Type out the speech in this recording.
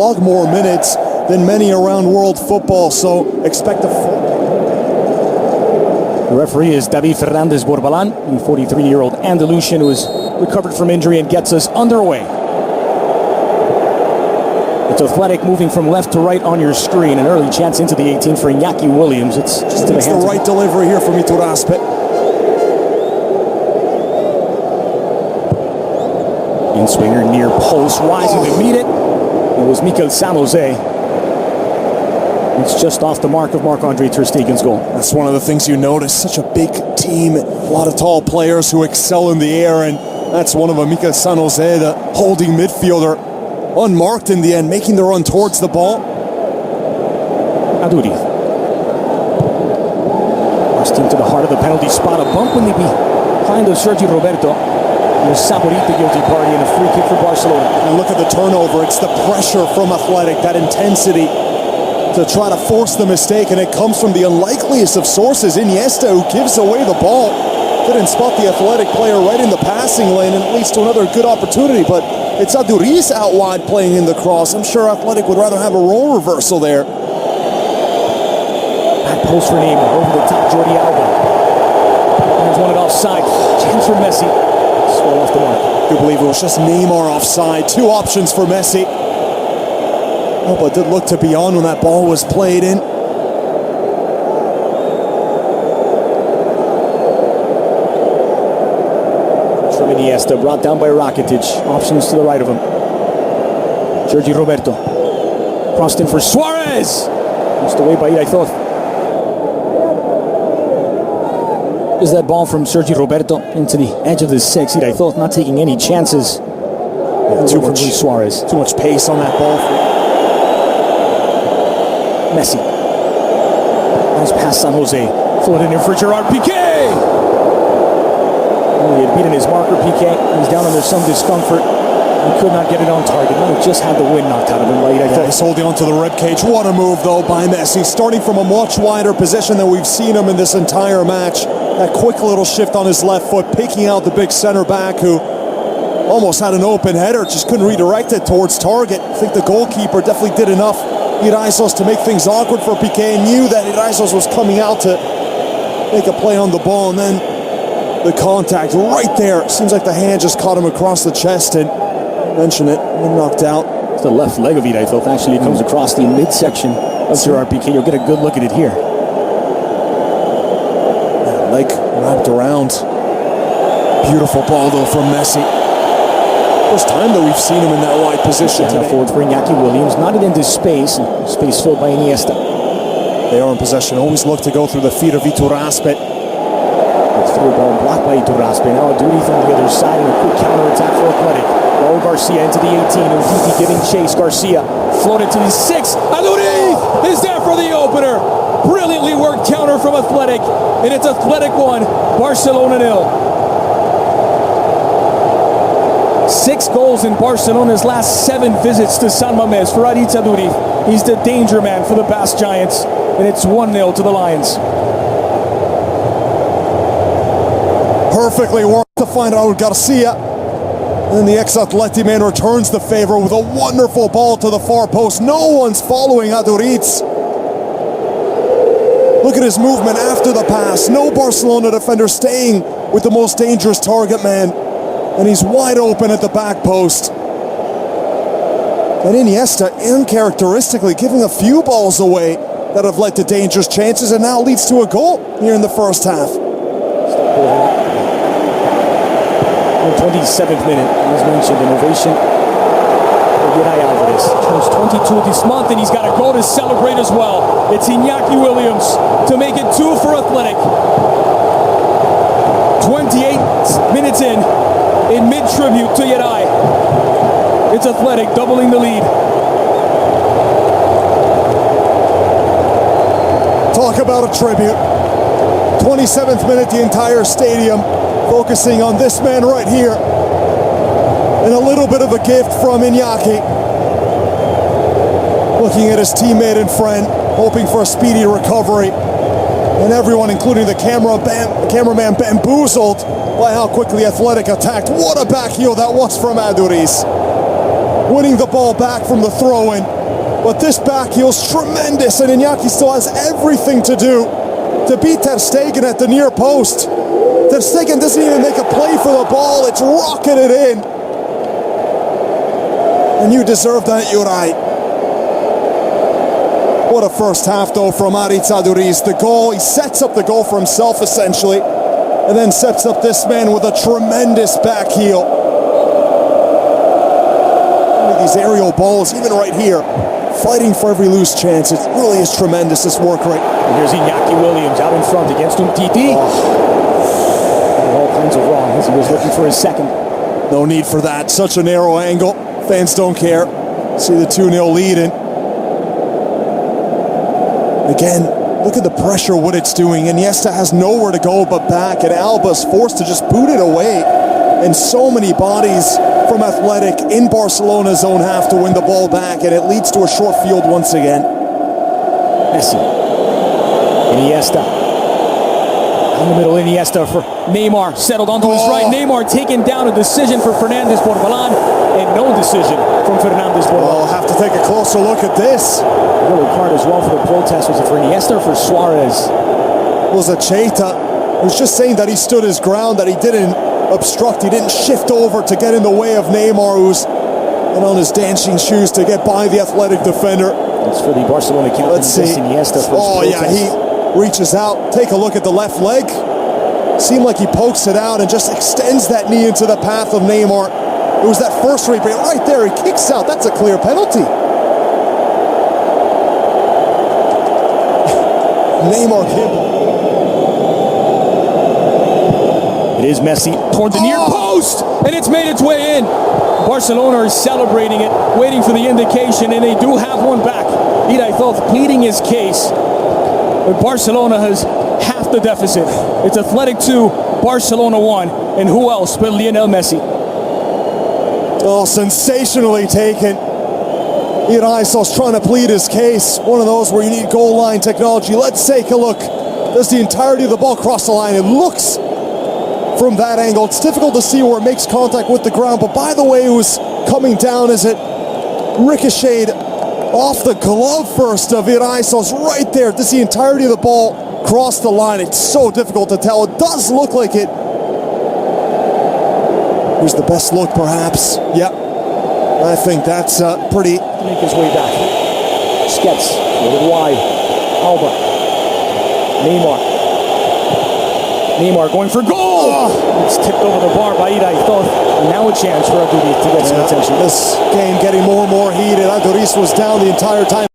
slug more minutes than many around world football, so expect a The referee is David Fernandez Borbalan, the 43-year-old Andalusian who has recovered from injury and gets us underway. It's Athletic moving from left to right on your screen. An early chance into the 18 for Iñaki Williams. It's just the right delivery here from Iturraspe. In-swinger near post, rising to meet it. It was Mikel San Jose. It's just off the mark of Marc-Andre ter Stegen's goal. That's one of the things you notice. Such a big team, a lot of tall players who excel in the air, and that's one of them, Mikel San Jose, the holding midfielder. Unmarked in the end, making the run towards the ball. Aduriz. Rusting to the heart of the penalty spot. A bump when they behind of Sergi Roberto. There's Saborit, the guilty party, and a free kick for Barcelona. And look at the turnover. It's the pressure from Athletic, that intensity to try to force the mistake, and it comes from the unlikeliest of sources. Iniesta, who gives away the ball. Couldn't spot the Athletic player right in the passing lane, and it leads to another good opportunity, but it's Aduriz out wide playing in the cross. I'm sure Athletic would rather have a role reversal there. Back post for Neymar, over the top, Jordi Alba. There's one at offside. Chance for Messi. Swell off the mark. I do believe it was just Neymar offside. Two options for Messi. Oh, but did look to be on when that ball was played in. Iniesta brought down by Rakitic. Options to the right of him. Sergi Roberto. Crossed in for Suarez. Missed away by Irazoz. Is that ball from Sergi Roberto into the edge of the six. Irazoz not taking any chances. Yeah, too much Suarez. Too much pace on that ball. Messi. Nice pass, San Jose. Floated in for Gerard Piqué. He had beaten his marker, Piqué. He's down under some discomfort. He could not get it on target. Might have just had the wind knocked out of him. He's holding onto the ribcage. What a move, though, by Messi. Starting from a much wider position than we've seen him in this entire match. That quick little shift on his left foot, picking out the big center back who almost had an open header, just couldn't redirect it towards target. I think the goalkeeper definitely did enough, Irazoz, to make things awkward for Piqué, and knew that Irazoz was coming out to make a play on the ball, and then the contact right there. Seems like the hand just caught him across the chest, and mentioned it, and knocked out. It's the left leg of Irazoz. Actually, it comes across the midsection of Gerard Piqué. You'll get a good look at it here. Yeah, leg wrapped around. Beautiful ball, though, from Messi. First time that we've seen him in that wide position today. Forward for Iñaki Williams. Knotted into space. Space filled by Iniesta. They are in possession. Always look to go through the feet of Iturraspe. Through ball blocked by Iturraspe. Now Aduriz on the other side and a quick counter-attack for Athletic. Raul Garcia into the 18. Umtiti giving chase. Garcia floated to the 6. Aduriz is there for the opener. Brilliantly worked counter from Athletic. And it's Athletic 1, Barcelona 0. 6 goals in Barcelona's last 7 visits to San Mamés for Aritz Aduriz. He's the danger man for the Basque Giants. And it's 1-0 to the Lions. Perfectly worked to find out Garcia. And then the ex-Atleti man returns the favor with a wonderful ball to the far post. No one's following Aduriz. Look at his movement after the pass. No Barcelona defender staying with the most dangerous target man. And he's wide open at the back post. And Iniesta, uncharacteristically, giving a few balls away that have led to dangerous chances and now leads to a goal here in the first half. 27th minute, as mentioned, an ovation for Geray Alvarez. Turns 22 this month, and he's got a goal to celebrate as well. It's Iñaki Williams to make it 2 for Athletic. 28 minutes in mid-tribute to Geray. It's Athletic doubling the lead. Talk about a tribute. 27th minute, the entire stadium focusing on this man right here. And a little bit of a gift from Iñaki. Looking at his teammate and friend, hoping for a speedy recovery. And everyone, including the cameraman, bamboozled by how quickly Athletic attacked. What a back heel that was from Aduriz. winning the ball back from the throw-in. But this back heel's tremendous, and Iñaki still has everything to do to beat Ter Stegen at the near post. Ter Stegen doesn't even make a play for the ball, it's rocketed in. And you deserve that, Juraj. What a first half, though, from Aritz Aduriz. The goal, he sets up the goal for himself, essentially, and then sets up this man with a tremendous back heel. These aerial balls, even right here, fighting for every loose chance. It really is tremendous, this work rate. And here's Iñaki Williams out in front against Umtiti. All kinds of wrong as he was looking for his second. No need for that. Such a narrow angle. Fans don't care. See the 2-0 lead in. Again, look at the pressure, what it's doing. Iniesta has nowhere to go but back, and Alba's forced to just boot it away. And so many bodies from Athletic in Barcelona's own half to win the ball back, and it leads to a short field once again. Messi. Iniesta. In the middle, Iniesta for Neymar. Settled onto his right. Neymar taking down a decision for Fernandez Borbalán, and no decision from Fernandez Borbalán. I'll have to take a closer look at this. Yellow card as well for the protest. Was it for Iniesta or for Suarez? It was a Cheita. He was just saying that he stood his ground, that he didn't obstruct, he didn't shift over to get in the way of Neymar, who's and on his dancing shoes to get by the Athletic defender. It's for the Barcelona captain. Let's see. Iniesta for oh his yeah, he reaches out. Take a look at the left leg. Seemed like he pokes it out and just extends that knee into the path of Neymar. It was that first replay right there. He kicks out. That's a clear penalty. Neymar can't. It is Messi toward the near post, and it's made its way in. Barcelona is celebrating it, waiting for the indication, and they do have one back. I thought pleading his case, but Barcelona has half the deficit. It's Athletic 2, Barcelona 1, and who else but Lionel Messi? Oh, sensationally taken. Iñaki trying to plead his case. One of those where you need goal line technology. Let's take a look. Does the entirety of the ball cross the line? It looks from that angle. It's difficult to see where it makes contact with the ground, but by the way it was coming down as it ricocheted off the glove first of Iñaki right there. Does the entirety of the ball cross the line? It's so difficult to tell. It does look like it. Here's the best look, perhaps. Yep. I think that's pretty. Make his way back. Skets, a little wide. Alba. Neymar going for goal! Oh. It's tipped over the bar by Iñaki. And now a chance for Aduriz to get some attention. This game getting more and more heated. Aduriz was down the entire time.